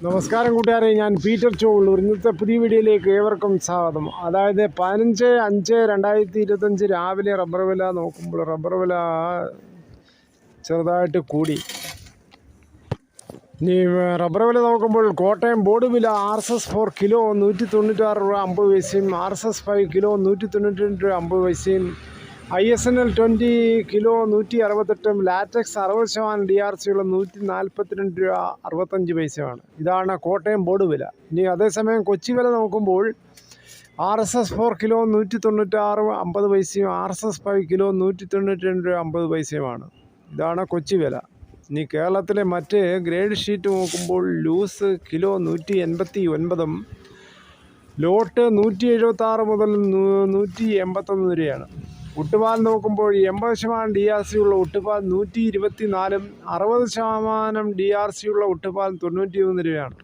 നമസ്കാരം കൂട്ടുകാരെ, ഞാൻ പീറ്റർ ചോളൂർ. ഇന്നത്തെ പുതിയ വീഡിയോയിലേക്ക് ഏവർക്കും സ്വാഗതം. അതായത് 15/5/2025 രാവിലെ റബ്ബർ വില നോക്കുമ്പോൾ റബ്ബർ വില ചെറുതായിട്ട് കൂടി. ഇനി റബ്ബർ വില നോക്കുമ്പോൾ കോട്ടയം ബോർഡ് വില RSS 4 കിലോ 196 രൂപ 50 പൈസയും, RSS 5 കിലോ 192 രൂപ 50 പൈസയും, ISNL 20 കിലോ 168, ലാറ്റക്സ് 60% DRC ഉള്ള 142 രൂപ 65 പൈസയാണ്. ഇതാണ് കോട്ടയം ബോർഡ് വില. ഇനി അതേസമയം കൊച്ചി വില നോക്കുമ്പോൾ RSS 4 കിലോ 196 50 പൈസയും, RSS 5 കിലോ 192 രൂപ 50 പൈസയുമാണ്. ഇതാണ് കൊച്ചി വില. ഇനി കേരളത്തിലെ മറ്റ് ഗ്രേഡ് ഷീറ്റ് നോക്കുമ്പോൾ ലൂസ് കിലോ 189, ലോട്ട് 176 മുതൽ 181 രൂപയാണ്. ഒട്ടുപാൽ നോക്കുമ്പോൾ 80% DRC ഉള്ള ഒട്ടുപാൽ 124, 60% DRC ഉള്ള ഒട്ടുപാൽ 93 രൂപയാണ്.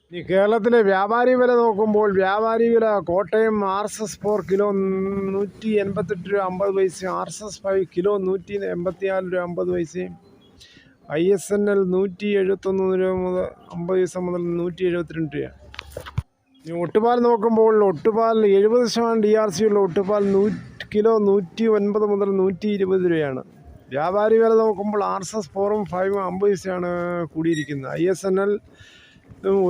ഇനി കേരളത്തിലെ വ്യാപാരി വില നോക്കുമ്പോൾ വ്യാപാരി വില കോട്ടയം RSS 4 കിലോ 188 രൂപ 50 പൈസയും, RSS 5 കിലോ 184 രൂപ 50 പൈസയും, ISNL 171 രൂപ മുതൽ 50 പൈസ മുതൽ 172 രൂപ. ഇനി ഒട്ടുപാൽ നോക്കുമ്പോൾ ഒട്ടുപാൽ 70% DRC ഉള്ള ഒട്ടുപാൽ കിലോ 109 മുതൽ 120 രൂപയാണ്. വ്യാപാരി വില നോക്കുമ്പോൾ RSS 4ഉം 5ഉം 50 പൈസയാണ് കൂടിയിരിക്കുന്നത്. ISNL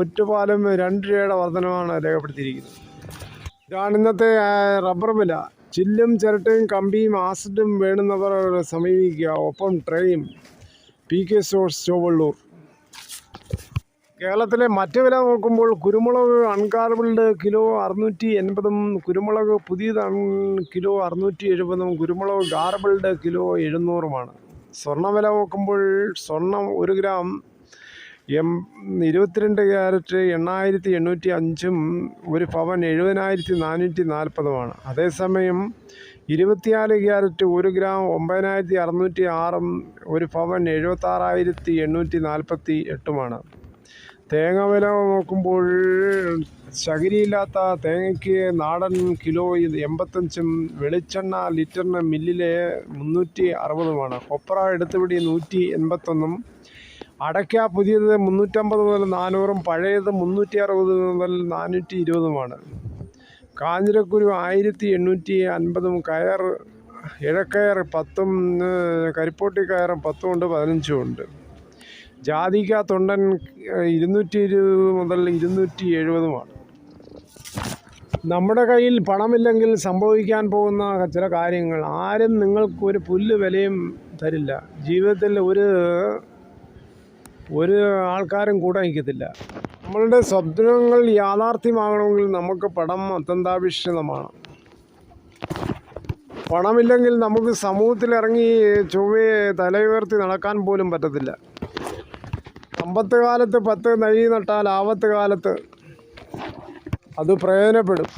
ഒറ്റുപാലും 2 രൂപയുടെ വർധനമാണ് രേഖപ്പെടുത്തിയിരിക്കുന്നത്. ഇതാണ് ഇന്നത്തെ റബ്ബർ വില. ചില്ലും ചിരട്ടയും കമ്പിയും ആസിഡും വേണ്ടുന്നവർ സമീപിക്കുക. ഒപ്പം ട്രേയും. PK stores ചോവള്ളൂർ. കേരളത്തിലെ മറ്റ് വില നോക്കുമ്പോൾ കുരുമുളക് അൺകാർബിൾഡ് കിലോ 680, കുരുമുളക് പുതിയത് കിലോ 670, കുരുമുളക് ഗാർബിൾഡ് കിലോ 700. സ്വർണ്ണവില നോക്കുമ്പോൾ സ്വർണം 1 ഗ്രാം 22 ക്യാരറ്റ് 8805, 1 പവൻ 70,440. അതേസമയം 24 ക്യാരറ്റ് 1 ഗ്രാം 9606, 1 പവൻ 76,848. തേങ്ങ വില നോക്കുമ്പോൾ ചകിരിയില്ലാത്ത തേങ്ങയ്ക്ക് നാടൻ കിലോ 85, വെളിച്ചെണ്ണ ലിറ്ററിന് മില്ലിലെ 360. കൊപ്ര എടുത്തുപിടി 181, അടയ്ക്ക പുതിയത് 350 മുതൽ 400, പഴയത് 360 മുതൽ 420. കാഞ്ഞിരക്കുരു 1850, കയർ ഇഴക്കയർ 10, കരിപ്പോട്ടി കയർ 10 ഉണ്ട്, 15 ഉണ്ട്. ജാതിക്ക തൊണ്ടൻ 220 മുതൽ 270. നമ്മുടെ കയ്യിൽ പണമില്ലെങ്കിൽ സംഭവിക്കാൻ പോകുന്ന ചില കാര്യങ്ങൾ ആരും നിങ്ങൾക്ക് ഒരു പുല്ല് വിലയും തരില്ല. ജീവിതത്തിൽ ഒരു ആൾക്കാരും കൂടെ നിൽക്കത്തില്ല. നമ്മളുടെ സ്വപ്നങ്ങൾ യാഥാർത്ഥ്യമാകണമെങ്കിൽ നമുക്ക് പണം അത്യന്താപേക്ഷിതമാണ്. പണമില്ലെങ്കിൽ നമുക്ക് സമൂഹത്തിലിറങ്ങി ചൊവ്വയെ തലയുയർത്തി നടക്കാൻ പോലും പറ്റത്തില്ല. സമ്പത്ത് കാലത്ത് 10 തൈ നട്ടാൽ ആപത്ത് കാലത്ത് അത് പ്രയോജനപ്പെടും.